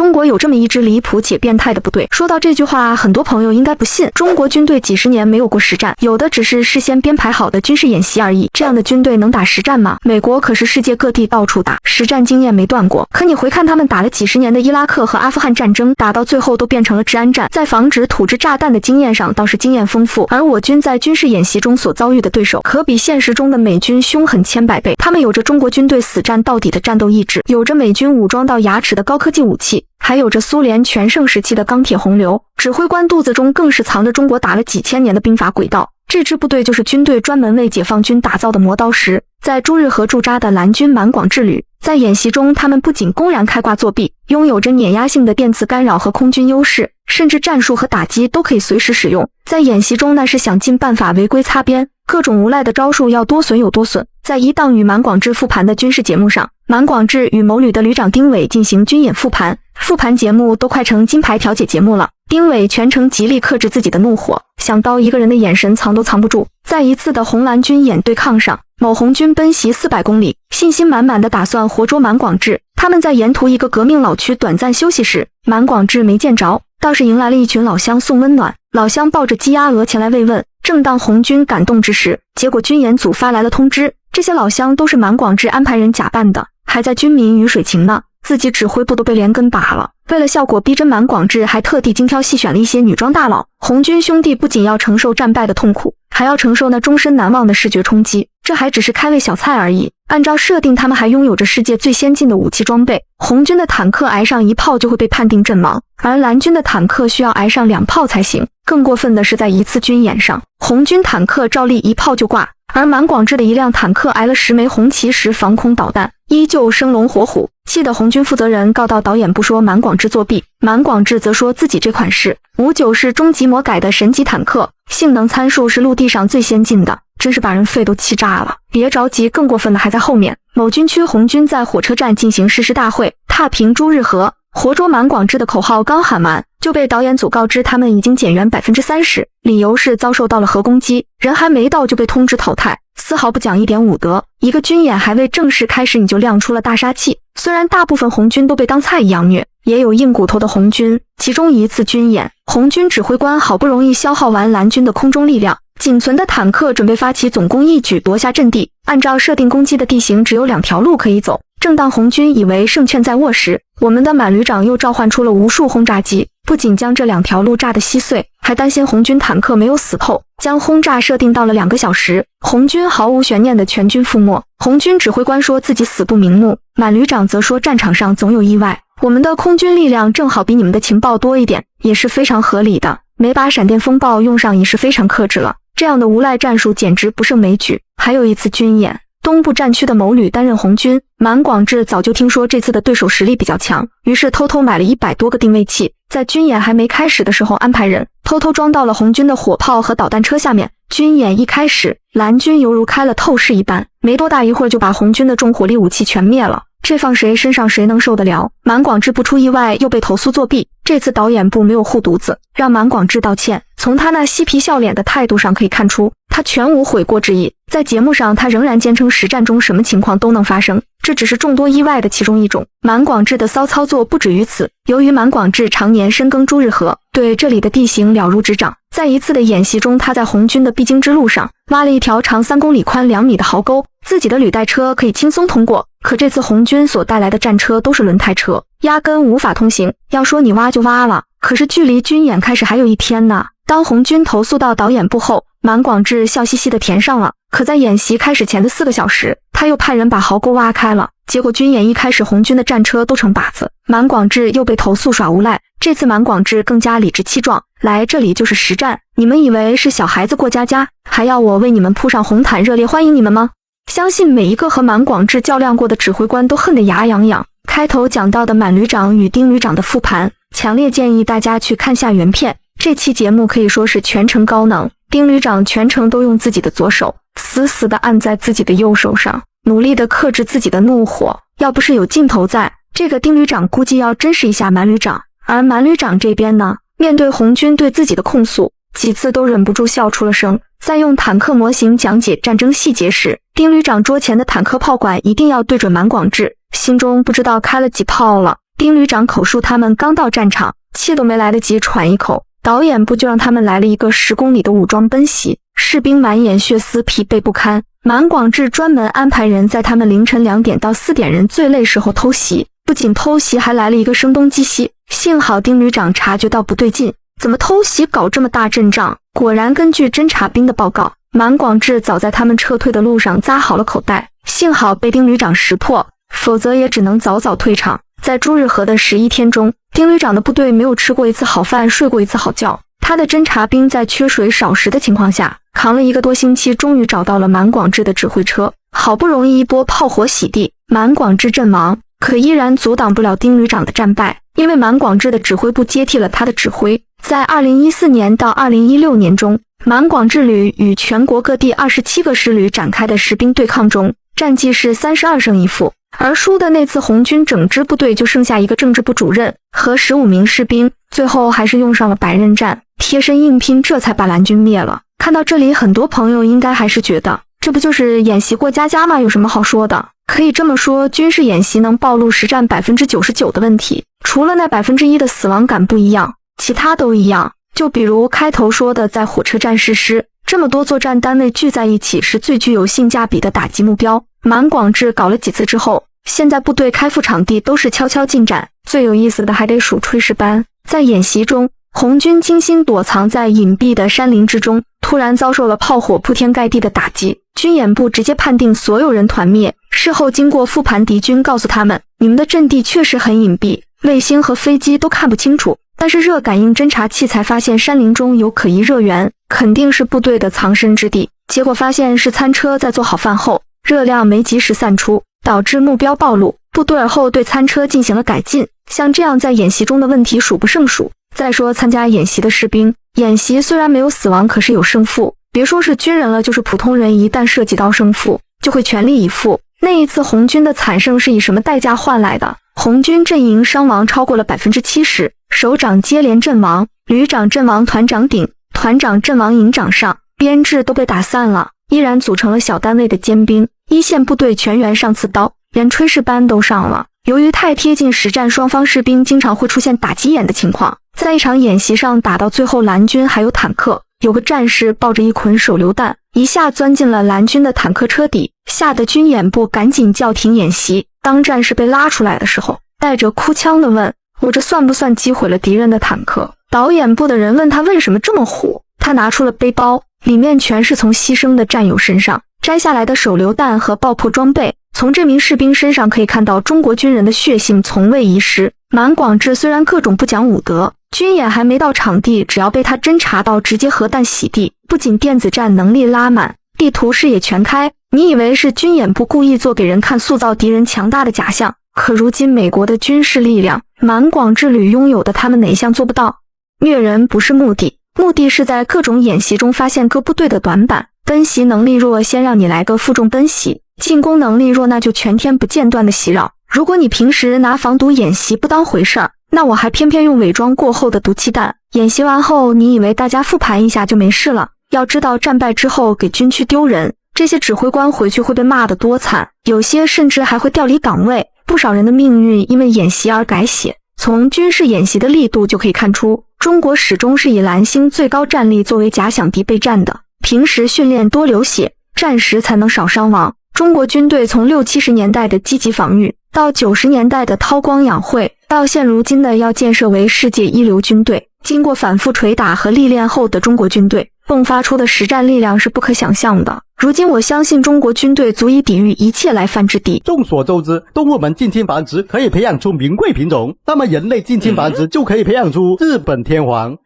中国有这么一支离谱且变态的部队。说到这句话，很多朋友应该不信，中国军队几十年没有过实战，有的只是事先编排好的军事演习而已。这样的军队能打实战吗？美国可是世界各地到处打，实战经验没断过。可你回看他们打了几十年的伊拉克和阿富汗战争，打到最后都变成了治安战，在防止土制炸弹的经验上倒是经验丰富，而我军在军事演习中所遭遇的对手，可比现实中的美军凶狠千百倍。他们有着中国军队死战到底的战斗意志，有着美军武装到牙齿的高科技武器，还有着苏联全盛时期的钢铁洪流。指挥官肚子中更是藏着中国打了几千年的兵法轨道。这支部队就是军队专门为解放军打造的磨刀石，在朱日和驻扎的蓝军满广之旅。在演习中，他们不仅公然开挂作弊，拥有着碾压性的电磁干扰和空军优势，甚至战术和打击都可以随时使用。在演习中，那是想尽办法违规擦边，各种无赖的招数要多损有多损。在一档与满广智复盘的军事节目上，满广智与某旅的旅长丁伟进行军演复盘，复盘节目都快成金牌调解节目了。丁伟全程极力克制自己的怒火，想刀一个人的眼神藏都藏不住。在一次的红蓝军演对抗上，某红军奔袭400公里，信心满满的打算活捉满广智。他们在沿途一个革命老区短暂休息时，满广智没见着，倒是迎来了一群老乡送温暖。老乡抱着鸡鸭鹅前来慰问。正当红军感动之时，结果军演组发来了通知，这些老乡都是满广智安排人假扮的，还在军民鱼水情呢，自己指挥部都被连根拔了。为了效果逼真，满广智还特地精挑细选了一些女装大佬。红军兄弟不仅要承受战败的痛苦，还要承受那终身难忘的视觉冲击，这还只是开胃小菜而已。按照设定，他们还拥有着世界最先进的武器装备。红军的坦克挨上1炮就会被判定阵亡，而蓝军的坦克需要挨上2炮才行。更过分的是，在一次军演上，红军坦克照例1炮就挂，而满广智的一辆坦克挨了10枚红旗石防空导弹，依旧生龙活虎。气得红军负责人告到导演部说满广智作弊，满广智则说自己这款是59式终极魔改的神级坦克，性能参数是陆地上最先进的，真是把人肺都气炸了。别着急，更过分的还在后面。某军区红军在火车站进行誓师大会，踏平朱日和，活捉满广智的口号刚喊完，就被导演组告知他们已经减员30%，理由是遭受到了核攻击，人还没到就被通知淘汰，丝毫不讲一点武德。一个军演还未正式开始，你就亮出了大杀器。虽然大部分红军都被当菜一样虐，也有硬骨头的红军。其中一次军演，红军指挥官好不容易消耗完蓝军的空中力量，仅存的坦克准备发起总攻一举夺下阵地。按照设定攻击的地形只有2条路可以走，正当红军以为胜券在握时，我们的满旅长又召唤出了无数轰炸机，不仅将这2条路炸得稀碎，还担心红军坦克没有死透，将轰炸设定到了2个小时。红军毫无悬念的全军覆没。红军指挥官说自己死不瞑目，满旅长则说战场上总有意外，我们的空军力量正好比你们的情报多一点，也是非常合理的。没把闪电风暴用上已是非常克制了，这样的无赖战术简直不胜枚举。还有一次军演，东部战区的某旅担任红军，满广智早就听说这次的对手实力比较强，于是偷偷买了100多个定位器，在军演还没开始的时候安排人偷偷装到了红军的火炮和导弹车下面。军演一开始，蓝军犹如开了透视一般，没多大一会儿就把红军的重火力武器全灭了，这放谁身上谁能受得了？满广智不出意外又被投诉作弊，这次导演部没有护犊子，让满广智道歉。从他那嬉皮笑脸的态度上可以看出，他全无悔过之意。在节目上，他仍然坚称实战中什么情况都能发生，这只是众多意外的其中一种。满广智的骚操作不止于此，由于满广智常年深耕朱日和，对这里的地形了如指掌，在一次的演习中，他在红军的必经之路上挖了一条长3公里、宽2米的壕沟，自己的履带车可以轻松通过，可这次红军所带来的战车都是轮胎车，压根无法通行。要说你挖就挖了，可是距离军演开始还有1天呢。当红军投诉到导演部后，满广智笑嘻嘻的填上了，可在演习开始前的4个小时，他又派人把壕沟挖开了，结果军演一开始，红军的战车都成靶子，满广智又被投诉耍无赖。这次满广智更加理直气壮，来这里就是实战，你们以为是小孩子过家家，还要我为你们铺上红毯热烈欢迎你们吗？相信每一个和满广智较量过的指挥官都恨得牙痒痒。开头讲到的满旅长与丁旅长的复盘，强烈建议大家去看下原片。这期节目可以说是全程高能，丁旅长全程都用自己的左手死死地按在自己的右手上，努力地克制自己的怒火。要不是有镜头在，这个丁旅长估计要珍视一下满旅长。而满旅长这边呢，面对红军对自己的控诉，几次都忍不住笑出了声。在用坦克模型讲解战争细节时，丁旅长桌前的坦克炮管一定要对准满广智，心中不知道开了几炮了。丁旅长口述他们刚到战场，气都没来得及喘一口，导演部就让他们来了一个10公里的武装奔袭，士兵满眼血丝，疲惫不堪。满广志专门安排人在他们凌晨2点到4点人最累时候偷袭，不仅偷袭，还来了一个声东击西。幸好丁旅长察觉到不对劲，怎么偷袭搞这么大阵仗？果然根据侦察兵的报告，满广志早在他们撤退的路上扎好了口袋，幸好被丁旅长识破，否则也只能早早退场。在朱日和的11天中，丁旅长的部队没有吃过一次好饭，睡过一次好觉。他的侦察兵在缺水少食的情况下，扛了1个多星期，终于找到了满广志的指挥车。好不容易一波炮火洗地，满广志阵亡，可依然阻挡不了丁旅长的战败，因为满广志的指挥部接替了他的指挥。在2014年到2016年中，满广志旅与全国各地27个师旅展开的实兵对抗中，战绩是32胜1负。而输的那次红军整支部队就剩下一个政治部主任和15名士兵，最后还是用上了百刃战，贴身硬拼，这才把蓝军灭了。看到这里，很多朋友应该还是觉得，这不就是演习过家家吗？有什么好说的？可以这么说，军事演习能暴露实战99%的问题，除了那1%的死亡感不一样，其他都一样。就比如开头说的，在火车站实施，这么多作战单位聚在一起是最具有性价比的打击目标。满广志搞了几次之后，现在部队开赴场地都是悄悄进展。最有意思的还得数炊事班。在演习中，红军精心躲藏在隐蔽的山林之中，突然遭受了炮火铺天盖地的打击，军演部直接判定所有人团灭。事后经过复盘，敌军告诉他们，你们的阵地确实很隐蔽，卫星和飞机都看不清楚，但是热感应侦察器才发现山林中有可疑热源，肯定是部队的藏身之地。结果发现是餐车在做好饭后，热量没及时散出，导致目标暴露。部队尔后对餐车进行了改进。像这样在演习中的问题数不胜数。再说参加演习的士兵，演习虽然没有死亡，可是有胜负。别说是军人了，就是普通人，一旦涉及到胜负，就会全力以赴。那一次红军的惨胜是以什么代价换来的？红军阵营伤亡超过了70%，首长接连阵亡，旅长阵亡，团长顶，团长阵亡，营长上，编制都被打散了，依然组成了小单位的尖兵，一线部队全员上刺刀，连炊事班都上了。由于太贴近实战，双方士兵经常会出现打急眼的情况。在一场演习上打到最后，蓝军还有坦克，有个战士抱着一捆手榴弹，一下钻进了蓝军的坦克车底，吓得军演部赶紧叫停演习。当战士被拉出来的时候，带着哭腔地问，我这算不算击毁了敌人的坦克？导演部的人问他为什么这么虎，他拿出了背包，里面全是从牺牲的战友身上摘下来的手榴弹和爆破装备。从这名士兵身上可以看到，中国军人的血性从未遗失。满广志虽然各种不讲武德，军演还没到场地，只要被他侦察到，直接核弹洗地，不仅电子战能力拉满，地图视野全开。你以为是军演部故意做给人看，塑造敌人强大的假象，可如今美国的军事力量，满广志旅拥有的，他们哪项做不到？虐人不是目的，目的是在各种演习中发现各部队的短板。奔袭能力弱，先让你来个负重奔袭；进攻能力弱，那就全天不间断的袭扰。如果你平时拿防毒演习不当回事儿，那我还偏偏用伪装过后的毒气弹。演习完后，你以为大家复盘一下就没事了？要知道战败之后给军区丢人，这些指挥官回去会被骂得多惨，有些甚至还会调离岗位。不少人的命运因为演习而改写。从军事演习的力度就可以看出，中国始终是以蓝星最高战力作为假想敌备战的。平时训练多流血，战时才能少伤亡。中国军队从60、70年代的积极防御，到90年代的韬光养晦，到现如今的要建设为世界一流军队，经过反复捶打和历练后的中国军队，迸发出的实战力量是不可想象的。如今我相信中国军队足以抵御一切来犯之敌。众所周知，动物们近亲繁殖可以培养出名贵品种，那么人类近亲繁殖就可以培养出日本天皇。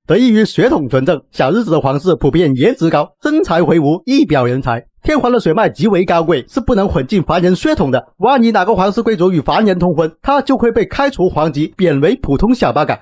得益于血统纯正，小日子的皇室普遍颜值高，身材魁梧，一表人才。天皇的血脉极为高贵，是不能混进凡人血统的。万一哪个皇室贵族与凡人通婚，他就会被开除皇籍，贬为普通小八嘎。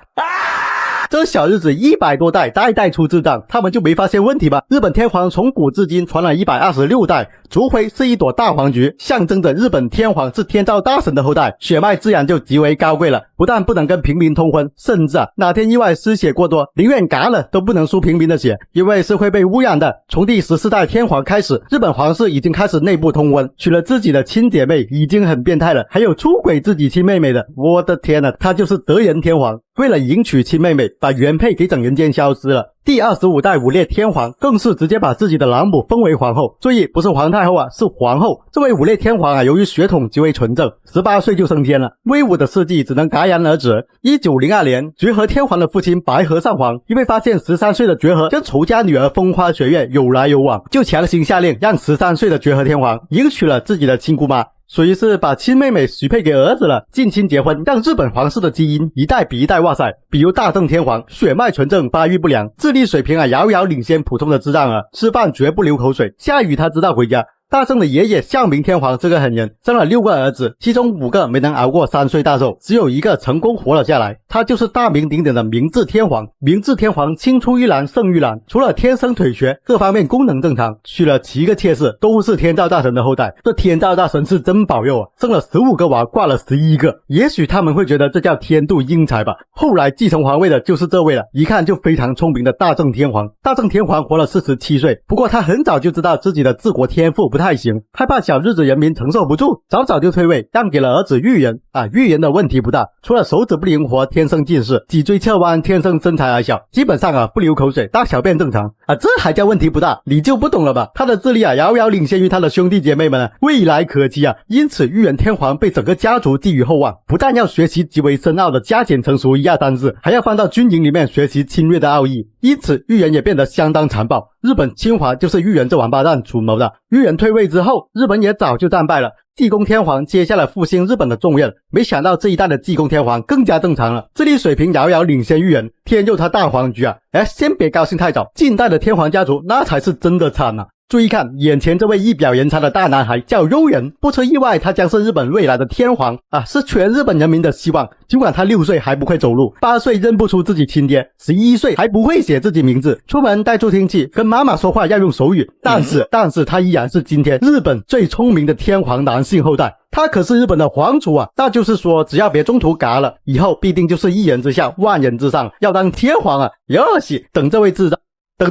这小日子100多代，代代出智障，他们就没发现问题吗？日本天皇从古至今传了126代，族徽是一朵大黄菊，象征着日本天皇是天照大神的后代，血脉自然就极为高贵了。不但不能跟平民通婚，甚至哪天意外失血过多，宁愿嘎了都不能输平民的血，因为是会被污染的。从第14代天皇开始，日本皇室已经开始内部通婚，娶了自己的亲姐妹已经很变态了，还有出轨自己亲妹妹的，我的天哪，他就是德仁天皇。为了迎娶亲妹妹，把原配给整人间消失了。第25代武烈天皇更是直接把自己的老母封为皇后，注意不是皇太后是皇后。这位武烈天皇由于血统极为纯正，18岁就升天了，威武的事迹只能戛然而止。1902年，觉和天皇的父亲白河上皇因为发现13岁的觉和跟仇家女儿风花雪月有来有往，就强行下令让13岁的觉和天皇迎娶了自己的亲姑妈，属于是把亲妹妹许配给儿子了，近亲结婚，让日本皇室的基因一代比一代哇塞。比如大正天皇血脉纯正，发育不良，智力水平遥遥领先普通的智障儿，吃饭绝不流口水，下雨他知道回家。大正的爷爷孝明天皇是个狠人，生了6个儿子，其中5个没能熬过3岁大寿，只有1个成功活了下来，他就是大名鼎鼎的明治天皇。明治天皇青出于蓝胜于蓝，除了天生腿瘸，各方面功能正常，娶了7个妾室，都是天照大神的后代。这天照大神是真保佑生了15个娃，挂了11个，也许他们会觉得这叫天妒英才吧。后来继承皇位的就是这位了，一看就非常聪明的大正天皇。大正天皇活了47岁，不过他很早就知道自己的治国天赋不太行，害怕小日子人民承受不住，早早就退位，让给了儿子裕仁。裕仁的问题不大，除了手指不灵活，天生近视，脊椎侧弯，天生身材矮小，基本上不流口水，大小便正常这还叫问题不大？你就不懂了吧？他的智力遥遥领先于他的兄弟姐妹们未来可期因此裕仁天皇被整个家族寄予厚望，不但要学习极为深奥的加减乘除1、2、3、4，还要放到军营里面学习侵略的奥义，因此裕仁也变得相当残暴。日本侵华就是裕仁这王八蛋主谋的。裕仁退位之后，日本也早就战败了，济公天皇接下了复兴日本的重任，没想到这一代的济公天皇更加正常了，智力水平遥遥领先裕仁，天佑他大皇局先别高兴太早，近代的天皇家族那才是真的惨注意看，眼前这位一表人才的大男孩叫悠仁，不出意外他将是日本未来的天皇是全日本人民的希望。尽管他6岁还不会走路，8岁认不出自己亲爹，11岁还不会写自己名字，出门带助听器，跟妈妈说话要用手语，但是他依然是今天日本最聪明的天皇男性后代。他可是日本的皇储那就是说只要别中途嘎了，以后必定就是一人之下万人之上，要当天皇哟西，等这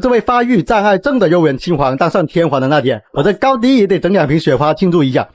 位发育障碍症的悠仁亲皇当上天皇的那天，我这高低也得整2瓶雪花庆祝一下。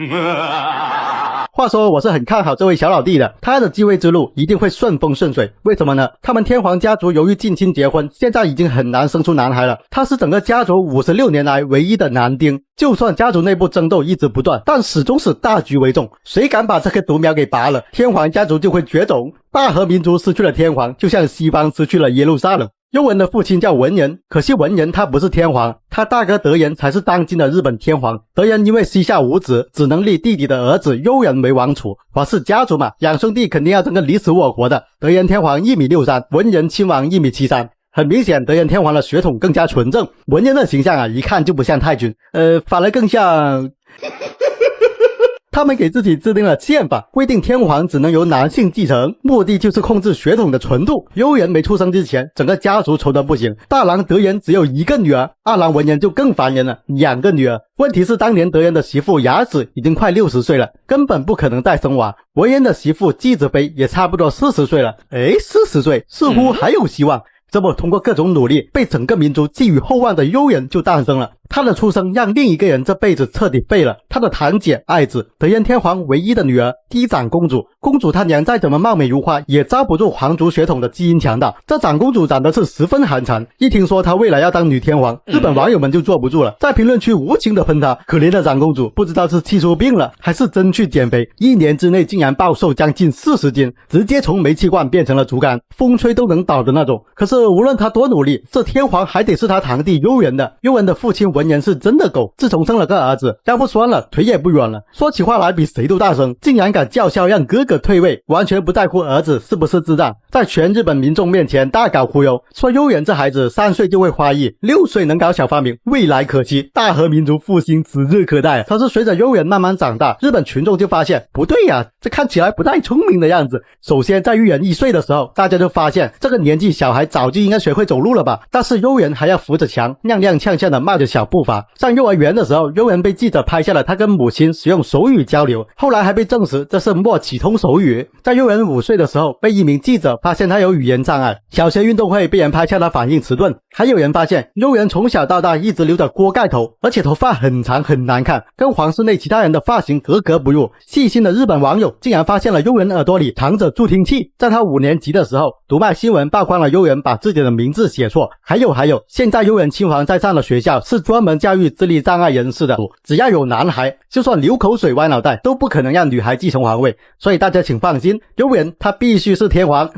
话说我是很看好这位小老弟的，他的继位之路一定会顺风顺水。为什么呢？他们天皇家族由于近亲结婚，现在已经很难生出男孩了。他是整个家族56年来唯一的男丁，就算家族内部争斗一直不断，但始终是大局为重，谁敢把这棵独苗给拔了，天皇家族就会绝种。大和民族失去了天皇，就像西方失去了耶路撒冷。悠仁的父亲叫文仁，可惜文仁他不是天皇，他大哥德仁才是当今的日本天皇。德仁因为膝下无子，只能立弟弟的儿子悠仁为王储。皇室家族嘛，两兄弟肯定要争个你死我活的。德仁天皇1.63米，文仁亲王1.73米。很明显，德仁天皇的血统更加纯正，文仁的形象一看就不像太君，反而更像他们给自己制定了宪法，规定天皇只能由男性继承，目的就是控制血统的纯度。悠仁没出生之前，整个家族愁得不行，大郎德仁只有1个女儿，二郎文仁就更烦人了，2个女儿。问题是当年德仁的媳妇雅子已经快60岁了，根本不可能再生娃。文仁的媳妇纪子妃也差不多40岁了，40岁似乎还有希望。这么通过各种努力，被整个民族寄予厚望的悠仁就诞生了。他的出生让另一个人这辈子彻底废了，他的堂姐爱子，德仁天皇唯一的女儿嫡长公主。公主她娘再怎么貌美如花，也遭不住皇族血统的基因强大。这长公主长得是十分寒碜，一听说她未来要当女天皇，日本网友们就坐不住了，在评论区无情的喷她。可怜的长公主不知道是气出病了还是真去减肥，1年之内竟然暴瘦将近40斤，直接从煤气罐变成了竹竿，风吹都能倒的那种。可是无论她多努力，这天皇还得是她堂弟悠仁的。悠仁的父亲闻言是真的狗，自从生了个儿子，腰不酸了，腿也不软了，说起话来比谁都大声，竟然敢叫嚣让哥哥退位，完全不在乎儿子是不是智障，在全日本民众面前大搞忽悠，说悠仁这孩子3岁就会花艺，6岁能搞小发明，未来可期，大和民族复兴指日可待。可是随着悠仁慢慢长大，日本群众就发现不对呀，这看起来不太聪明的样子。首先在悠仁1岁的时候，大家就发现这个年纪小孩早就应该学会走路了吧，但是悠仁还要扶着墙踉踉跄跄的迈着小步伐。上幼儿园的时候，悠仁被记者拍下了他跟母亲使用手语交流，后来还被证实这是默启通手语。在悠仁5岁的时候，被一名记者发现他有语言障碍，小学运动会被人拍下他反应迟钝，还有人发现悠仁从小到大一直留着锅盖头，而且头发很长很难看，跟皇室内其他人的发型格格不入。细心的日本网友竟然发现了悠仁耳朵里藏着助听器。在他5年级的时候，读卖新闻曝光了悠仁把自己的名字写错。还有，现在悠仁亲王在上的学校是专门教育智力障碍人士的，只要有男孩，就算流口水歪脑袋都不可能让女孩继承皇位。所以大家请放心，悠仁他必须是天皇。